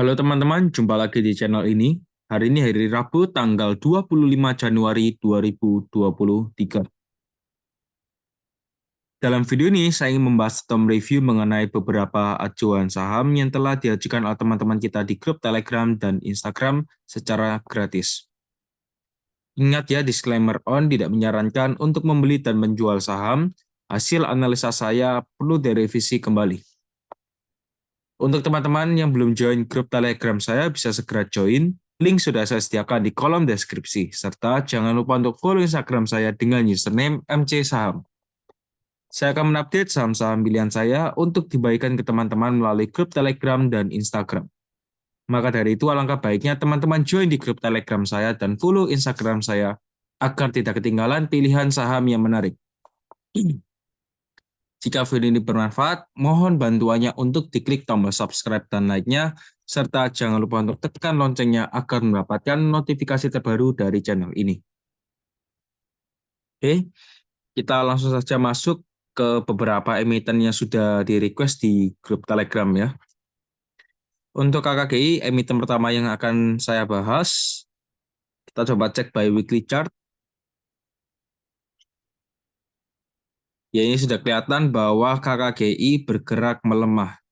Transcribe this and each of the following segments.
Halo teman-teman, jumpa lagi di channel ini. Hari ini hari Rabu tanggal 25 Januari 2023. Dalam video ini saya ingin membahas atau review mengenai beberapa acuan saham yang telah diajukan oleh teman-teman kita di grup Telegram dan Instagram secara gratis. Ingat ya, disclaimer on tidak menyarankan untuk membeli dan menjual saham. Hasil analisa saya perlu direvisi kembali. Untuk teman-teman yang belum join grup Telegram saya, bisa segera join. Link sudah saya sediakan di kolom deskripsi. Serta jangan lupa untuk follow Instagram saya dengan username MC Saham. Saya akan mengupdate saham-saham pilihan saya untuk dibagikan ke teman-teman melalui grup Telegram dan Instagram. Maka dari itu alangkah baiknya teman-teman join di grup Telegram saya dan follow Instagram saya agar tidak ketinggalan pilihan saham yang menarik. Jika video ini bermanfaat, mohon bantuannya untuk diklik tombol subscribe dan like-nya, serta jangan lupa untuk tekan loncengnya agar mendapatkan notifikasi terbaru dari channel ini. Oke, kita langsung saja masuk ke beberapa emiten yang sudah di-request di grup Telegram ya. Untuk KKGI, emiten pertama yang akan saya bahas, kita coba cek by weekly chart. Ya, ini sudah kelihatan bahwa KKGI bergerak melemah.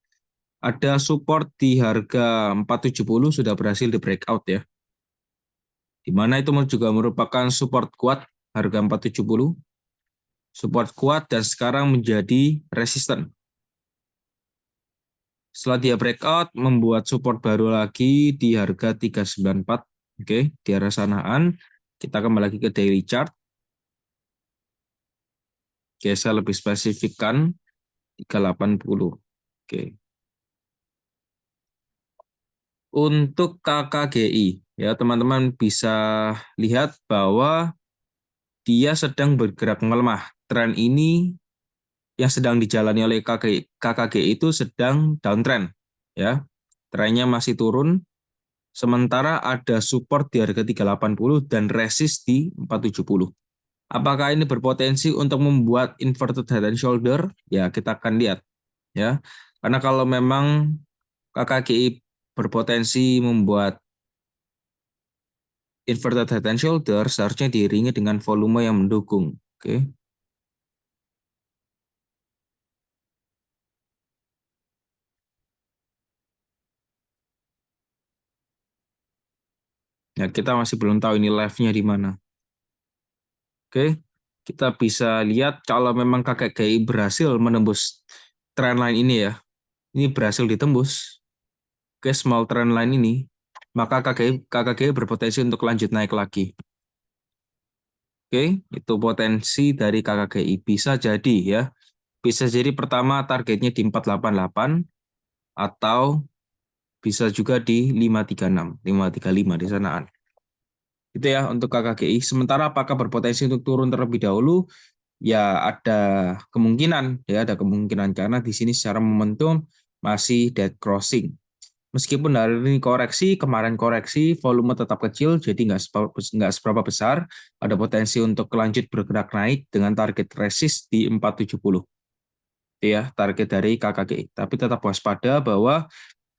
Ada support di harga 470 sudah berhasil di breakout ya. Di mana itu juga merupakan support kuat harga 470. Support kuat dan sekarang menjadi resisten. Setelah dia breakout, membuat support baru lagi di harga 394. Oke, di arah sanaan. Kita kembali lagi ke daily chart. Oke, saya lebih spesifikkan 380. Oke. Untuk KKGI, ya teman-teman bisa lihat bahwa dia sedang bergerak melemah. Tren ini yang sedang dijalani oleh KKGI itu sedang downtrend, ya. Trennya masih turun, sementara ada support di harga 380 dan resist di 470. Apakah ini berpotensi untuk membuat inverted head and shoulder? Ya, kita akan lihat, ya. Karena kalau memang KKGI berpotensi membuat inverted head and shoulder, seharusnya diiringi dengan volume yang mendukung. Oke. Ya, kita masih belum tahu ini live-nya di mana. Oke, kita bisa lihat kalau memang KKGI berhasil menembus trendline ini ya. Ini berhasil ditembus ke small trendline ini, maka KKGI berpotensi untuk lanjut naik lagi. Oke, itu potensi dari KKGI. Bisa jadi ya. Bisa jadi pertama targetnya di 488 atau bisa juga di 536, 535 di sanaan. Itu ya untuk KKGI. Sementara apakah berpotensi untuk turun terlebih dahulu? Ya ada kemungkinan, ya ada kemungkinan karena di sini secara momentum masih dead crossing. Meskipun hari ini koreksi, kemarin koreksi, volume tetap kecil, jadi nggak seberapa besar. Ada potensi untuk lanjut bergerak naik dengan target resist di 470. Itu ya target dari KKGI. Tapi tetap waspada bahwa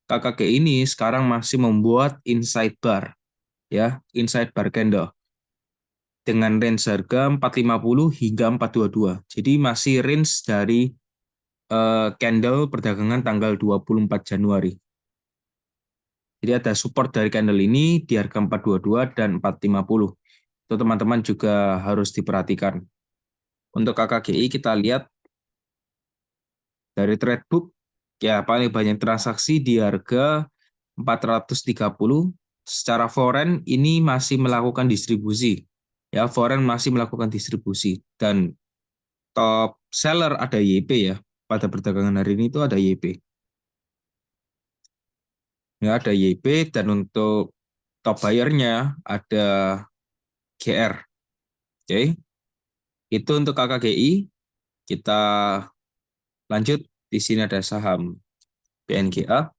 KKGI ini sekarang masih membuat inside bar, ya inside bar candle dengan range harga 450 hingga 422. Jadi masih range dari candle perdagangan tanggal 24 Januari. Jadi ada support dari candle ini di harga 422 dan 450. Itu teman-teman juga harus diperhatikan. Untuk KKGI kita lihat dari Tradebook, ya paling banyak transaksi di harga 430. Secara foreign ini masih melakukan distribusi. Ya, foreign masih melakukan distribusi. Dan top seller ada YP ya. Pada perdagangan hari ini itu ada YP. Ya, ada YP dan untuk top buyer-nya ada GR. Oke. Itu untuk KKGI. Kita lanjut. Di sini ada saham PNGA.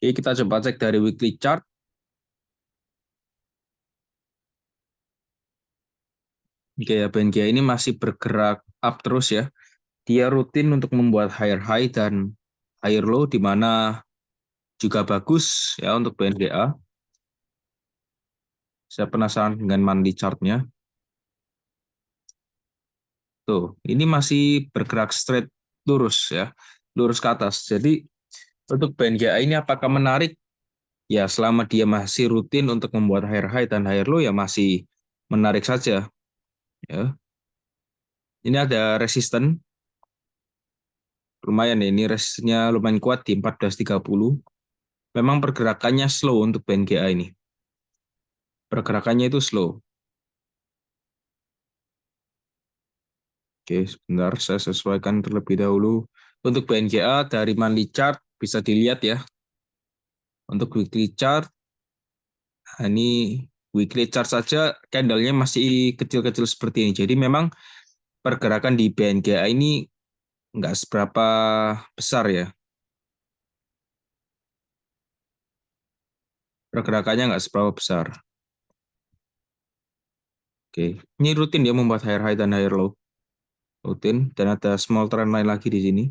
Oke, kita coba cek dari weekly chart. Oke ya, PNGA ini masih bergerak up terus ya. dia rutin untuk membuat higher high dan higher low, di mana juga bagus ya untuk BNGA. Saya penasaran dengan monthly chartnya. Tuh, ini masih bergerak straight lurus ya, lurus ke atas. Jadi untuk BNGA ini apakah menarik? Ya, selama dia masih rutin untuk membuat higher high dan higher low ya masih menarik saja ya. Ini ada resisten lumayan ya, ini resistennya lumayan kuat di 14.30. Memang pergerakannya slow untuk BNGA ini. Pergerakannya itu slow. Oke, sebentar saya sesuaikan terlebih dahulu. Untuk BNGA dari monthly chart bisa dilihat ya. Untuk weekly chart, nah ini weekly chart saja candlenya masih kecil-kecil seperti ini. Jadi memang pergerakan di BNGA ini nggak seberapa besar ya. Pergerakannya nggak seberapa besar. Oke, ini rutin dia membuat higher high dan higher low. Rutin, dan ada small trend line lagi di sini.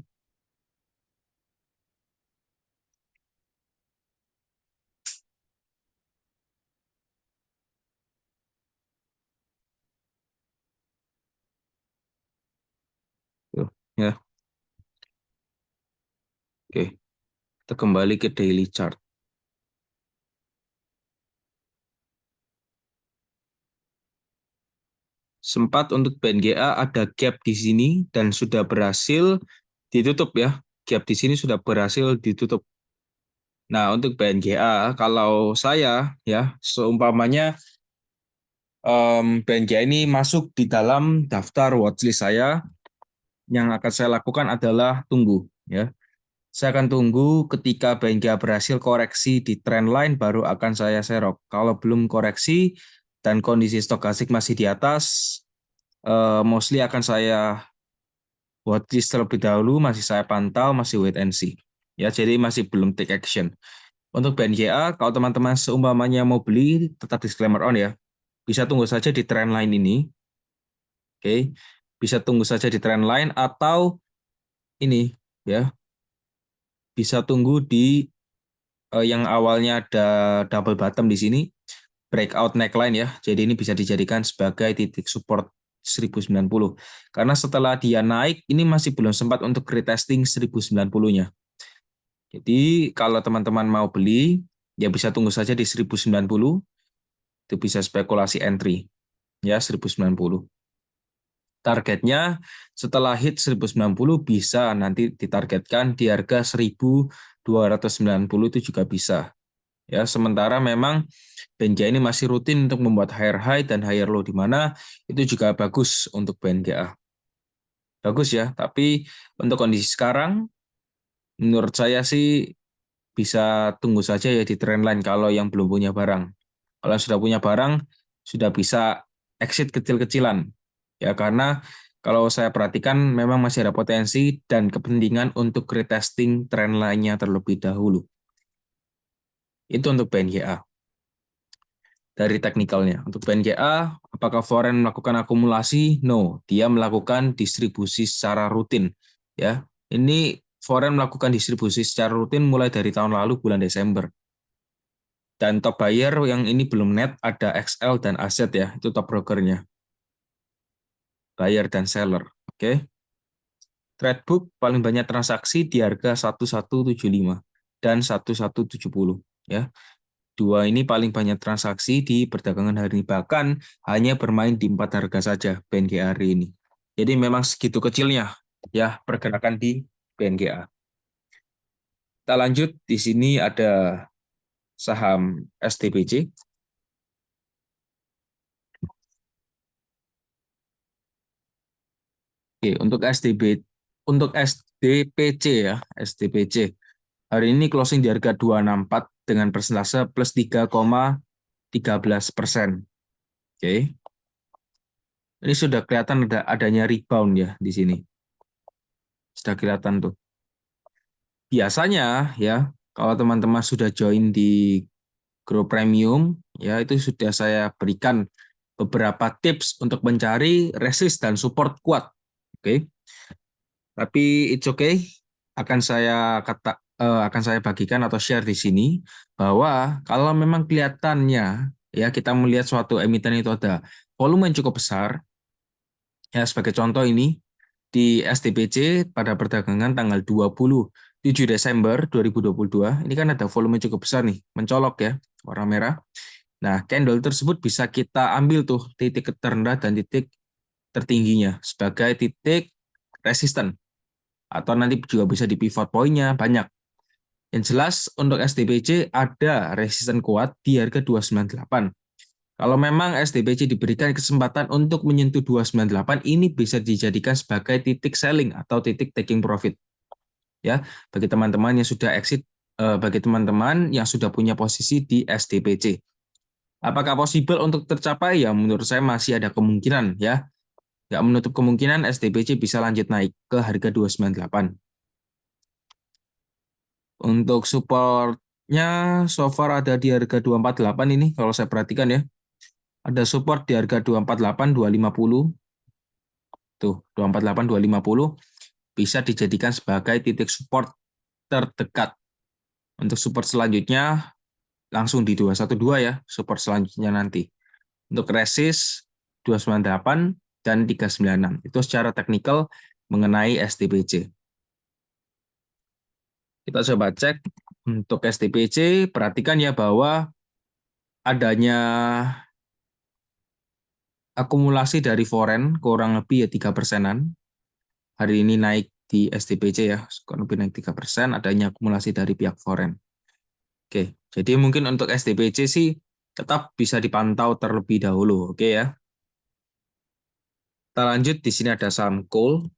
Tuh, ya. Oke, kita kembali ke daily chart. Sempat untuk BNGA ada gap di sini dan sudah berhasil ditutup ya. Gap di sini sudah berhasil ditutup. Nah, untuk BNGA, kalau saya ya, seumpamanya BNGA ini masuk di dalam daftar watchlist saya, yang akan saya lakukan adalah tunggu ya. Saya akan tunggu ketika BNGA berhasil koreksi di trend line, baru akan saya serok. Kalau belum koreksi dan kondisi stokastik masih di atas, mostly akan saya watchlist terlebih dahulu, masih saya pantau, masih wait and see. Ya, jadi masih belum take action. Untuk BNGA, kalau teman-teman seumpamanya mau beli, tetap disclaimer on ya. Bisa tunggu saja di trend line ini. Oke. Bisa tunggu saja di trend line atau ini ya, bisa tunggu di yang awalnya ada double bottom di sini, breakout neckline ya. Jadi ini bisa dijadikan sebagai titik support 1090. Karena setelah dia naik, ini masih belum sempat untuk retesting 1090-nya. Jadi kalau teman-teman mau beli, ya bisa tunggu saja di 1090. Itu bisa spekulasi entry. Ya, 1090. Targetnya setelah hit 1090 bisa nanti ditargetkan di harga 1290 itu juga bisa. Ya, sementara memang BNGA ini masih rutin untuk membuat higher high dan higher low, di mana itu juga bagus untuk BNGA. Bagus ya, tapi untuk kondisi sekarang menurut saya sih bisa tunggu saja ya di trend line kalau yang belum punya barang. Kalau yang sudah punya barang sudah bisa exit kecil-kecilan. Ya, karena kalau saya perhatikan memang masih ada potensi dan kepentingan untuk retesting trend line-nya terlebih dahulu. Itu untuk BNGA. Dari teknikalnya. Untuk BNGA, apakah foreign melakukan akumulasi? No, dia melakukan distribusi secara rutin. Ya, ini foreign melakukan distribusi secara rutin mulai dari tahun lalu bulan Desember. Dan top buyer yang ini belum net ada XL dan Aset ya, itu top brokernya. Buyer dan seller. Oke. Tradebook paling banyak transaksi di harga 1175 dan 1170 ya. Dua ini paling banyak transaksi di perdagangan hari ini, bahkan hanya bermain di 4 harga saja BNGA hari ini. Jadi memang segitu kecilnya ya pergerakan di BNGA. Kita lanjut, di sini ada saham STBC. Oke, untuk SDPC ya, SDPC. Hari ini closing di harga 264 dengan persentase plus 3,13%. Oke. Ini sudah kelihatan adanya rebound ya di sini. Sudah kelihatan tuh. Biasanya ya, kalau teman-teman sudah join di Grow Premium, ya itu sudah saya berikan beberapa tips untuk mencari resist dan support kuat. Oke. Tapi it's okay. Akan saya bagikan atau share di sini bahwa kalau memang kelihatannya ya kita melihat suatu emiten itu ada volume yang cukup besar. Ya, sebagai contoh ini di STPC pada perdagangan tanggal 27 Desember 2022, ini kan ada volume cukup besar nih, mencolok ya, warna merah. Nah, candle tersebut bisa kita ambil tuh titik terendah dan titik tertingginya sebagai titik resisten. Atau nanti juga bisa di pivot point-nya, banyak. Yang jelas untuk STPC ada resisten kuat di harga 298. Kalau memang STPC diberikan kesempatan untuk menyentuh 298, ini bisa dijadikan sebagai titik selling atau titik taking profit. Ya, bagi teman-teman yang sudah exit, bagi teman-teman yang sudah punya posisi di STPC. Apakah possible untuk tercapai? Ya, menurut saya masih ada kemungkinan ya. Nggak menutup kemungkinan STPC bisa lanjut naik ke harga 298. Untuk supportnya so far ada di harga 248 ini kalau saya perhatikan ya. Ada support di harga 248, 250. Tuh, 248, 250 bisa dijadikan sebagai titik support terdekat. Untuk support selanjutnya langsung di 212 ya, support selanjutnya nanti. Untuk resist 298 dan 396. Itu secara teknikal mengenai STPC. Kita coba cek untuk STPC, perhatikan ya bahwa adanya akumulasi dari foreign kurang lebih ya 3%-an. Hari ini naik di STPC ya, kurang lebih naik 3%, adanya akumulasi dari pihak foreign. Oke, jadi mungkin untuk STPC sih tetap bisa dipantau terlebih dahulu, oke ya. Kita lanjut, di sini ada saham coal.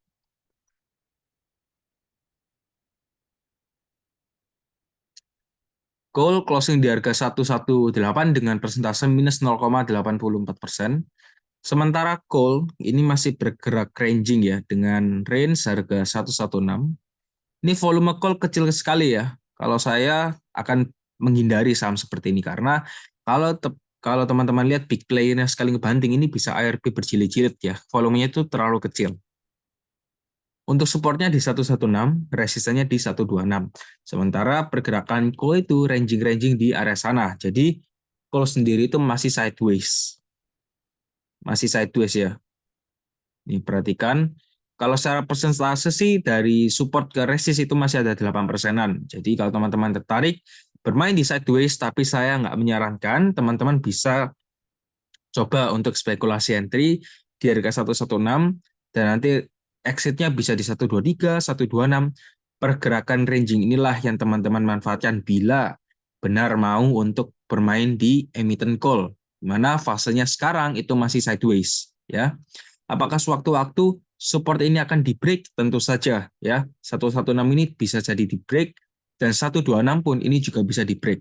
Coal closing di harga 118 dengan persentase minus 0,84%. Sementara coal ini masih bergerak ranging ya dengan range harga 116. Ini volume call kecil sekali ya. Kalau saya akan menghindari saham seperti ini karena kalau kalau teman-teman lihat big playernya sekali ngebanting ini bisa ARB berjilid-jilid ya. Volumenya itu terlalu kecil. Untuk supportnya di 116, resistannya di 126. Sementara pergerakan call itu ranging-ranging di area sana. Jadi call sendiri itu masih sideways. Masih sideways ya. Ini perhatikan, kalau secara persentase sih dari support ke resist itu masih ada 8%-an. Jadi kalau teman-teman tertarik bermain di sideways, tapi saya nggak menyarankan, teman-teman bisa coba untuk spekulasi entry di harga 116 dan nanti exitnya bisa di 123, 126. Pergerakan ranging inilah yang teman-teman manfaatkan bila benar mau untuk bermain di emiten call, di mana fasenya sekarang itu masih sideways ya. Apakah sewaktu-waktu support ini akan di break? Tentu saja ya. 116 ini bisa jadi di break dan 126 pun ini juga bisa di break.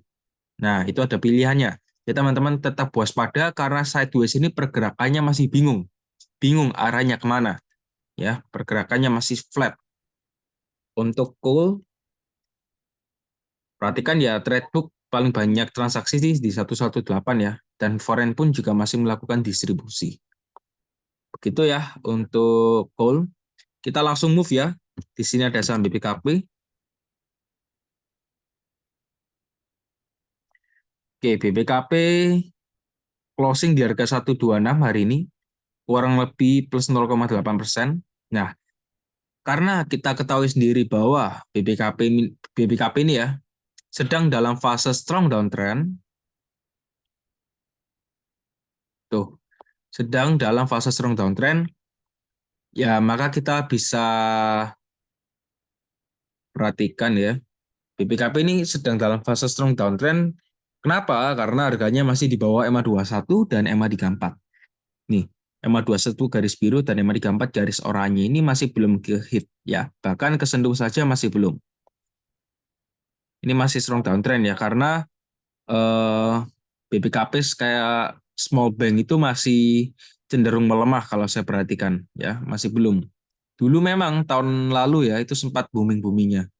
Nah, itu ada pilihannya. Ya teman-teman tetap waspada karena sideways ini pergerakannya masih bingung. Bingung arahnya kemana. Ya, pergerakannya masih flat. Untuk coal, perhatikan ya trade book paling banyak transaksi di 118 ya. Dan foreign pun juga masih melakukan distribusi. Begitu ya untuk coal. Kita langsung move ya. Di sini ada saham BPKP. Oke, BPKP closing di harga 126 hari ini. Kurang lebih plus 0,8%. Nah, karena kita ketahui sendiri bahwa BPKP ini ya sedang dalam fase strong downtrend, tuh sedang dalam fase strong downtrend, ya maka kita bisa perhatikan ya BPKP ini sedang dalam fase strong downtrend. Kenapa? Karena harganya masih di bawah EMA 21 dan EMA 34. Nih, EMA 21 garis biru dan EMA 34 garis oranye ini masih belum ke hit ya, bahkan kesentuh saja masih belum. Ini masih strong downtrend ya karena BPKP kayak small bank itu masih cenderung melemah kalau saya perhatikan ya, masih belum. Dulu memang tahun lalu ya itu sempat booming-boomingnya.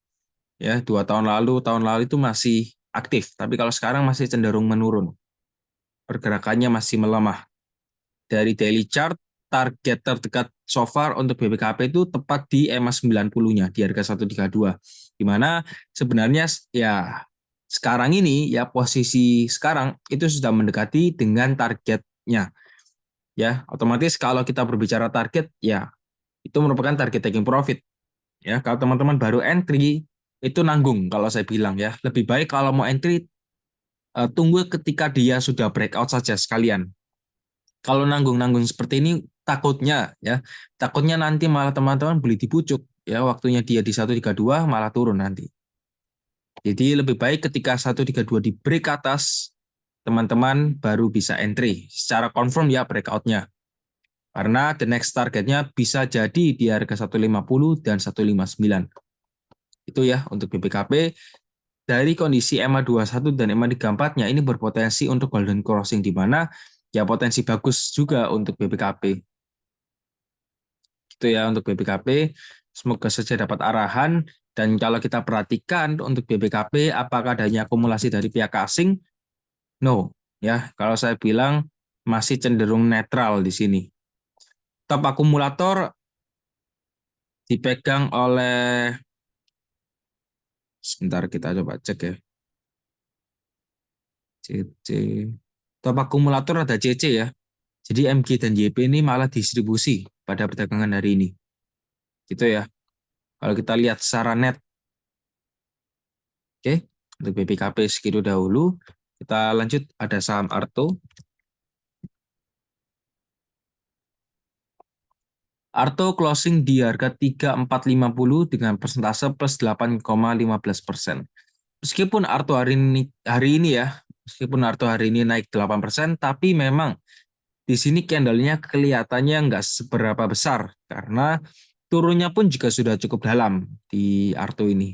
Ya, 2 tahun lalu itu masih aktif, tapi kalau sekarang masih cenderung menurun. Pergerakannya masih melemah. Dari daily chart target terdekat so far untuk BBKP itu tepat di EMA 90-nya di harga 132. Di mana sebenarnya ya sekarang ini ya posisi sekarang itu sudah mendekati dengan targetnya. Ya, otomatis kalau kita berbicara target ya itu merupakan target taking profit. Ya, kalau teman-teman baru entry itu nanggung kalau saya bilang ya. Lebih baik kalau mau entry tunggu ketika dia sudah breakout saja sekalian. Kalau nanggung-nanggung seperti ini takutnya nanti malah teman-teman beli di pucuk ya, waktunya dia di 132 malah turun nanti. Jadi lebih baik ketika 132 di break atas, teman-teman baru bisa entry secara confirm ya breakoutnya. Karena the next targetnya bisa jadi di harga 150 dan 159. Itu ya untuk BBKP. Dari kondisi EMA 21 dan EMA 34-nya ini berpotensi untuk golden crossing, di mana ya potensi bagus juga untuk BBKP. Itu ya untuk BBKP. Semoga saja dapat arahan. Dan kalau kita perhatikan untuk BBKP, apakah adanya akumulasi dari pihak asing? No. Ya, kalau saya bilang masih cenderung netral di sini. Top akumulator dipegang oleh, sebentar kita coba cek ya. CC. Top akumulator ada CC ya. Jadi MG dan YP ini malah distribusi pada perdagangan hari ini. Gitu ya. Kalau kita lihat secara net. Oke, untuk BBKP segitu dahulu. Kita lanjut, ada saham Arto. Arto closing di harga 3450 dengan persentase plus 8,15%. Meskipun Arto hari ini naik 8%, tapi memang di sini candle-nya kelihatannya nggak seberapa besar karena turunnya pun juga sudah cukup dalam di Arto ini.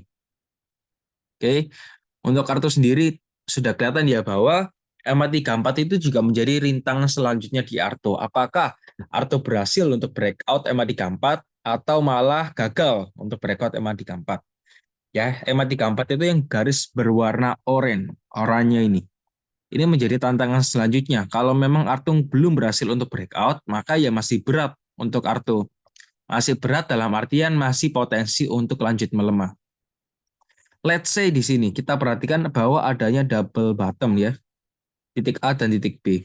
Oke, untuk Arto sendiri sudah kelihatan ya bahwa MA34 itu juga menjadi rintang selanjutnya di Arto. Apakah Arto berhasil untuk breakout MA34 atau malah gagal untuk breakout MA34? Ya, MA34 itu yang garis berwarna oranye ini. Ini menjadi tantangan selanjutnya. Kalau memang Arto belum berhasil untuk breakout, maka ya masih berat untuk Arto. Masih berat dalam artian masih potensi untuk lanjut melemah. Let's say di sini kita perhatikan bahwa adanya double bottom ya, titik A dan titik B.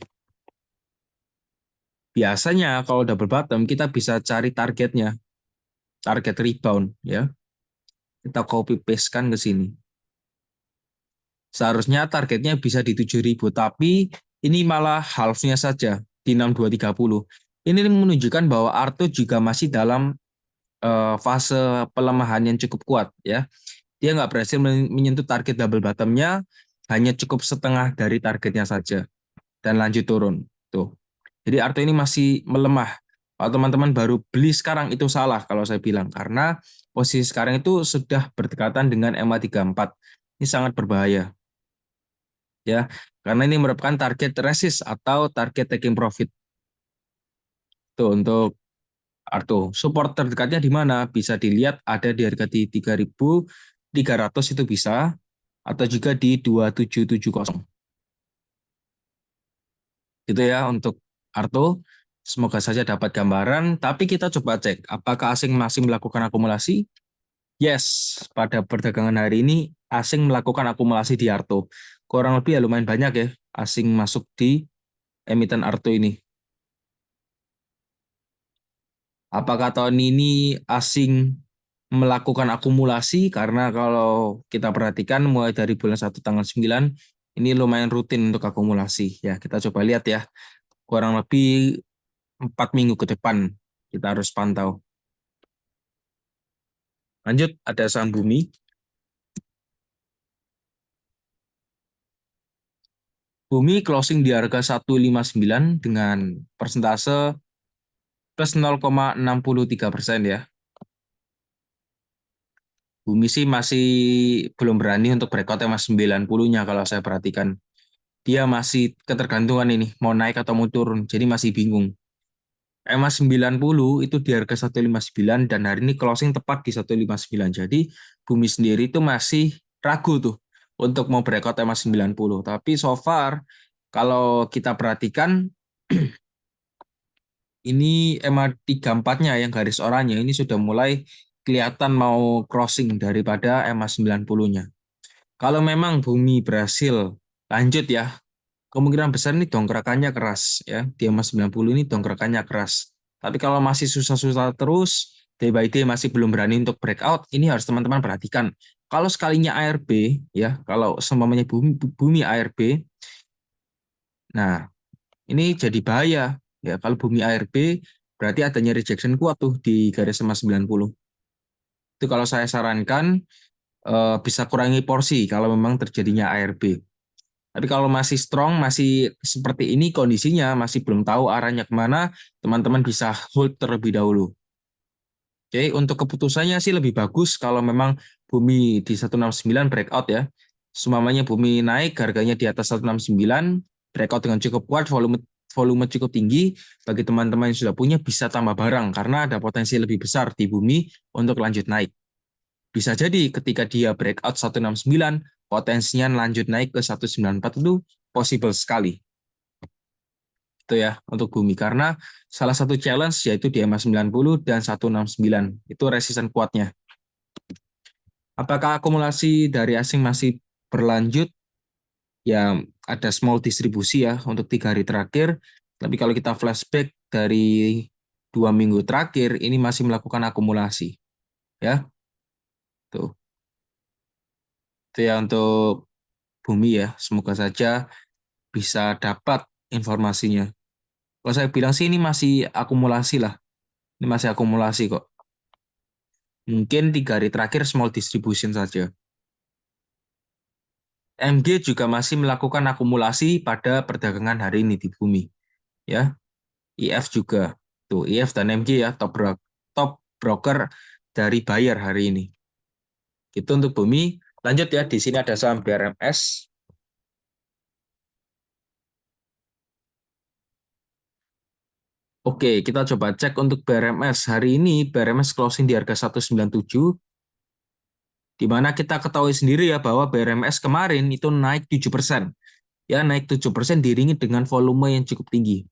Biasanya kalau double bottom kita bisa cari targetnya, target rebound ya. Kita copy paste kan ke sini. Seharusnya targetnya bisa di 7.000, tapi ini malah half-nya saja di 6230. Ini menunjukkan bahwa Arto juga masih dalam fase pelemahan yang cukup kuat ya. Dia nggak berhasil menyentuh target double bottom-nya, hanya cukup setengah dari targetnya saja dan lanjut turun. Tuh. Jadi Arto ini masih melemah. Kalau teman-teman baru beli sekarang itu salah kalau saya bilang, karena posisi sekarang itu sudah berdekatan dengan MA34. Ini sangat berbahaya. Ya, karena ini merupakan target resist atau target taking profit. Tuh untuk Arto. Support terdekatnya di mana? Bisa dilihat ada di harga di 3.300 itu bisa, atau juga di 2770. Gitu ya untuk Arto. Semoga saja dapat gambaran, tapi kita coba cek apakah asing masih melakukan akumulasi? Yes, pada perdagangan hari ini asing melakukan akumulasi di Arto. Kurang lebih ya lumayan banyak ya asing masuk di emiten Arto ini. Apakah tahun ini asing melakukan akumulasi? Karena kalau kita perhatikan mulai dari bulan 1 tanggal 9, ini lumayan rutin untuk akumulasi. Ya, kita coba lihat ya. Kurang lebih 4 minggu ke depan kita harus pantau. Lanjut, ada saham Bumi. Bumi closing di harga 159 dengan persentase plus 0,63% ya. Bumi sih masih belum berani untuk breakout mas 90-nya kalau saya perhatikan. Dia masih ketergantungan ini, mau naik atau mau turun, jadi masih bingung. EMA 90 itu di harga 159 dan hari ini closing tepat di 159. Jadi Bumi sendiri itu masih ragu tuh untuk mau breakout EMA 90. Tapi so far kalau kita perhatikan Ini EMA 34-nya yang garis oranye ini sudah mulai kelihatan mau crossing daripada EMA 90-nya. Kalau memang bumi berhasil lanjut ya, kemungkinan besar ini dongkrakannya keras ya. Di EMA 90 ini dongkrakannya keras. Tapi kalau masih susah-susah terus, day by day masih belum berani untuk breakout, ini harus teman-teman perhatikan. Kalau sekalinya ARB ya, kalau seumpamanya bumi ARB, nah ini jadi bahaya ya. Kalau bumi ARB berarti adanya rejection kuat tuh di garis EMA 90. Itu kalau saya sarankan bisa kurangi porsi kalau memang terjadinya ARB. Tapi kalau masih strong, masih seperti ini kondisinya, masih belum tahu arahnya kemana, teman-teman bisa hold terlebih dahulu. Oke, untuk keputusannya sih lebih bagus kalau memang bumi di 169 breakout ya. Semuanya bumi naik, harganya di atas 169, breakout dengan cukup kuat, volume volume cukup tinggi, bagi teman-teman yang sudah punya bisa tambah barang karena ada potensi lebih besar di bumi untuk lanjut naik. Bisa jadi ketika dia breakout 169, potensinya lanjut naik ke 194 itu possible sekali. Itu ya untuk bumi. Karena salah satu challenge yaitu di EMA 90 dan 169. Itu resisten kuatnya. Apakah akumulasi dari asing masih berlanjut? Ya ada small distribusi ya untuk 3 hari terakhir. Tapi kalau kita flashback dari 2 minggu terakhir, ini masih melakukan akumulasi. Ya, tuh. Itu ya untuk bumi ya. Semoga saja bisa dapat informasinya. Kalau saya bilang sih ini masih akumulasi lah. Ini masih akumulasi kok. Mungkin 3 hari terakhir small distribution saja. MG juga masih melakukan akumulasi pada perdagangan hari ini di bumi. Ya, IF juga. Tuh, IF dan MG ya, top broker dari buyer hari ini. Itu untuk bumi. Lanjut ya, di sini ada saham BRMS. Oke, kita coba cek untuk BRMS. Hari ini BRMS closing di harga 197, di mana kita ketahui sendiri ya bahwa BRMS kemarin itu naik 7%. Ya, naik 7% diiringi dengan volume yang cukup tinggi.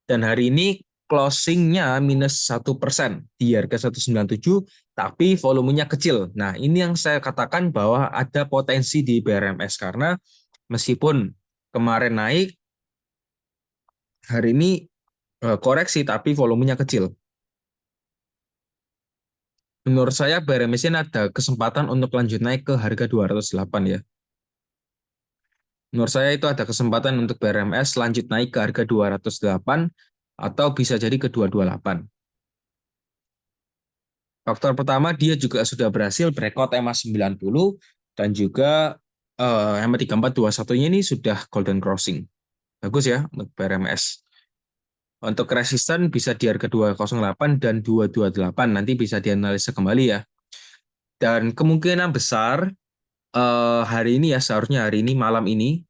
Dan hari ini closingnya minus 1% di harga 197, tapi volumenya kecil. Nah, ini yang saya katakan bahwa ada potensi di BRMS karena meskipun kemarin naik, hari ini koreksi tapi volumenya kecil. Menurut saya BRMS ini ada kesempatan untuk lanjut naik ke harga 208 ya. Menurut saya itu ada kesempatan untuk BRMS lanjut naik ke harga 208 atau bisa jadi ke 228. Faktor pertama dia juga sudah berhasil breakout EMA 90 dan juga EMA 3421-nya ini sudah golden crossing. Bagus ya untuk BRMS. Untuk resisten bisa di harga 208 dan 228 nanti bisa dianalisa kembali ya. Dan kemungkinan besar hari ini ya seharusnya hari ini malam ini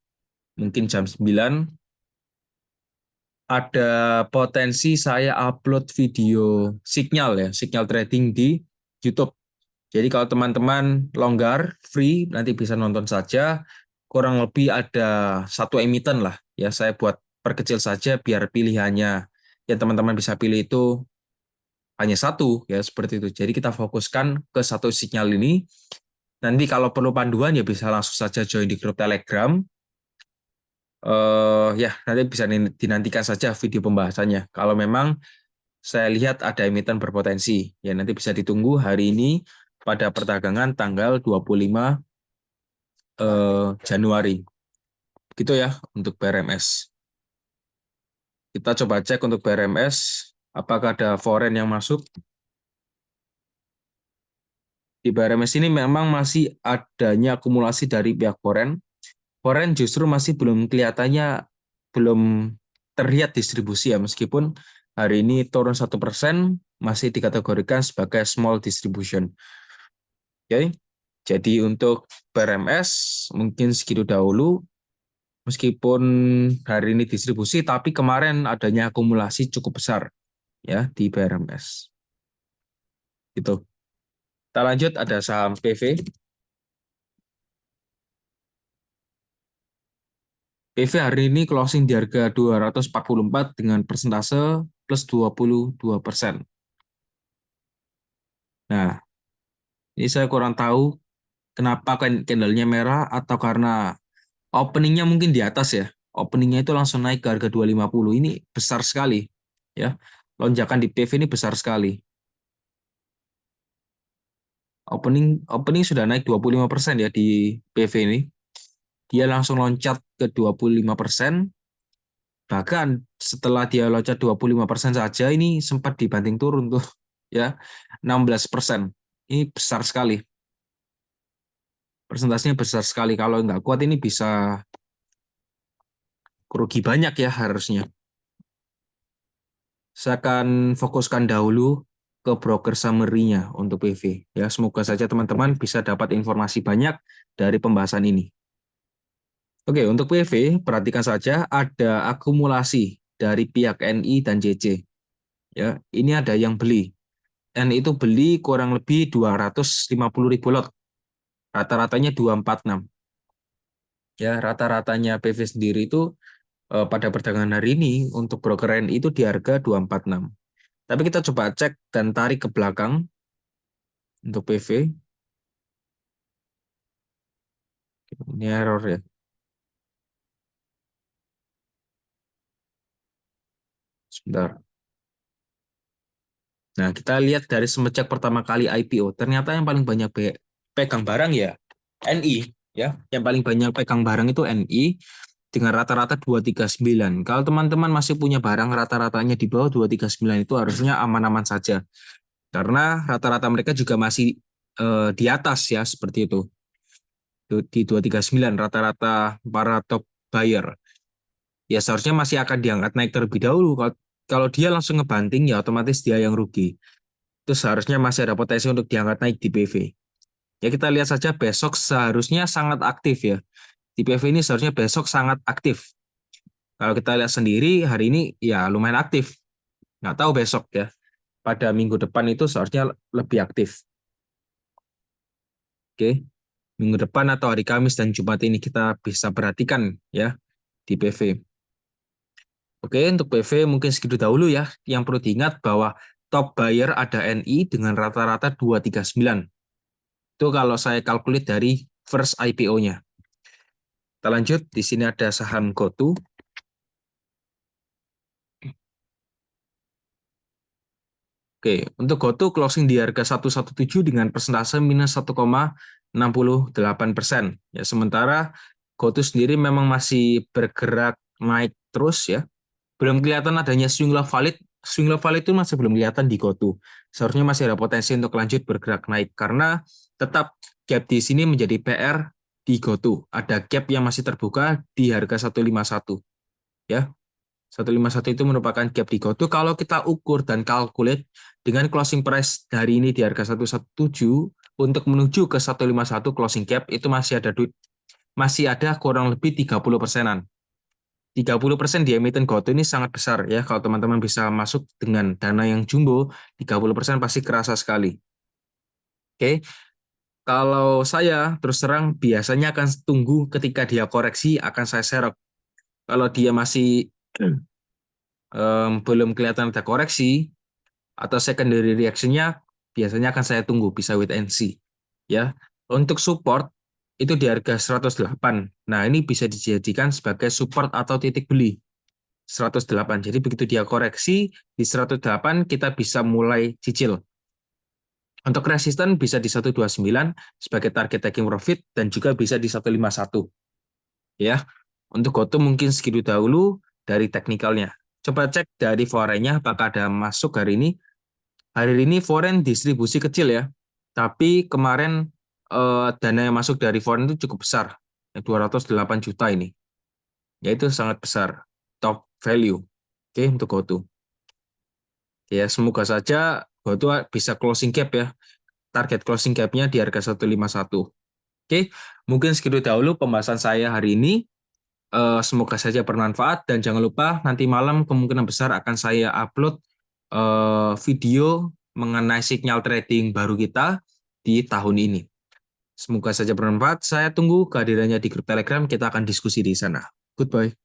mungkin jam 9 ada potensi saya upload video signal ya, signal trading di YouTube. Jadi kalau teman-teman longgar, free, nanti bisa nonton saja. Kurang lebih ada satu emiten lah. Ya, saya buat perkecil saja biar pilihannya yang teman-teman bisa pilih itu hanya satu, ya seperti itu. Jadi kita fokuskan ke satu sinyal ini. Nanti kalau perlu panduan ya bisa langsung saja join di grup Telegram. Ya, nanti bisa dinantikan saja video pembahasannya. Kalau memang saya lihat ada emiten berpotensi, ya nanti bisa ditunggu hari ini pada perdagangan tanggal 25 Januari. Gitu ya untuk BRMS. Kita coba cek untuk BRMS, apakah ada foreign yang masuk. Di BRMS ini memang masih adanya akumulasi dari pihak foreign. Foreign justru masih belum kelihatannya, belum terlihat distribusi ya, meskipun hari ini turun 1%, masih dikategorikan sebagai small distribution. Oke, jadi untuk BRMS mungkin segitu dahulu. Meskipun hari ini distribusi, tapi kemarin adanya akumulasi cukup besar ya di BRMS. Gitu. Kita lanjut ada saham PV. PV hari ini closing di harga 244 dengan persentase plus 22%. Nah, ini saya kurang tahu kenapa candlenya merah atau karena openingnya mungkin di atas ya. Openingnya itu langsung naik ke harga 250. Ini besar sekali ya. Lonjakan di PV ini besar sekali. Opening sudah naik 25% ya di PV ini. Dia langsung loncat ke 25%. Bahkan setelah dia loncat 25% saja ini sempat dibanting turun tuh ya 16%. Ini besar sekali. Persentasenya besar sekali. Kalau nggak kuat ini bisa rugi banyak ya harusnya. Saya akan fokuskan dahulu ke broker summary-nya untuk PV. Ya, semoga saja teman-teman bisa dapat informasi banyak dari pembahasan ini. Oke, untuk PV, perhatikan saja ada akumulasi dari pihak NI dan JC. Ya, ini ada yang beli. NI itu beli kurang lebih 250 ribu lot. Rata-ratanya 246. Ya, rata-ratanya PV sendiri itu pada perdagangan hari ini untuk broker NI itu di harga 246. Tapi kita coba cek dan tarik ke belakang untuk PV. Ini error ya. Sebentar. Nah, kita lihat dari semenjak pertama kali IPO, ternyata yang paling banyak pegang barang ya NI. Ya, yang paling banyak pegang barang itu NI dengan rata-rata 239. Kalau teman-teman masih punya barang rata-ratanya di bawah 239 itu harusnya aman-aman saja. Karena rata-rata mereka juga masih di atas ya, seperti itu. Di 239 rata-rata para top buyer. Ya seharusnya masih akan diangkat naik terlebih dahulu. Kalau dia langsung ngebanting ya otomatis dia yang rugi. Itu seharusnya masih ada potensi untuk diangkat naik di PV. Ya kita lihat saja besok seharusnya sangat aktif ya. Di PV ini seharusnya besok sangat aktif. Kalau kita lihat sendiri hari ini ya lumayan aktif. Nggak tahu besok ya. Pada minggu depan itu seharusnya lebih aktif. Oke. Minggu depan atau hari Kamis dan Jumat ini kita bisa perhatikan ya di PV. Oke, untuk PV mungkin segitu dahulu ya. Yang perlu diingat bahwa top buyer ada NI dengan rata-rata 239. Itu kalau saya kalkulit dari first IPO-nya. Kita lanjut, di sini ada saham GoTo. Oke, untuk GoTo closing di harga 117 dengan persentase minus 1,68%. Ya, sementara GoTo sendiri memang masih bergerak naik terus ya. Belum kelihatan adanya swing low valid. Swing low valid itu masih belum kelihatan di GoTo. Seharusnya masih ada potensi untuk lanjut bergerak naik karena tetap gap di sini menjadi PR di GoTo. Ada gap yang masih terbuka di harga 151 ya. 151 itu merupakan gap di GoTo. Kalau kita ukur dan kalkulate dengan closing price hari ini di harga 117 untuk menuju ke 151 closing gap itu masih ada kurang lebih 30%-an. 30% di emiten GoTo ini sangat besar ya. Kalau teman-teman bisa masuk dengan dana yang jumbo, 30% pasti kerasa sekali. Oke, kalau saya terus terang biasanya akan tunggu ketika dia koreksi akan saya serok. Kalau dia masih belum kelihatan ada koreksi atau secondary reaction-nya, biasanya akan saya tunggu, bisa wait and see. Ya, untuk support itu di harga 108. Nah, ini bisa dijadikan sebagai support atau titik beli. 108. Jadi begitu dia koreksi di 108 kita bisa mulai cicil. Untuk resisten bisa di 129 sebagai target taking profit dan juga bisa di 151. Ya. Untuk GoTo mungkin segitu dahulu dari teknikalnya. Coba cek dari foreign-nya apakah ada masuk hari ini. Hari ini foreign distribusi kecil ya. Tapi kemarin dana yang masuk dari foreign itu cukup besar. 208 juta ini. Yaitu sangat besar. Top value. Oke, untuk GoTo. Ya, semoga saja GoTo bisa closing gap ya. Target closing gap-nya di harga 151. Oke, mungkin segitu dahulu pembahasan saya hari ini. Semoga saja bermanfaat dan jangan lupa nanti malam kemungkinan besar akan saya upload video mengenai signal trading baru kita di tahun ini. Semoga saja bermanfaat. Saya tunggu kehadirannya di grup Telegram. Kita akan diskusi di sana. Goodbye.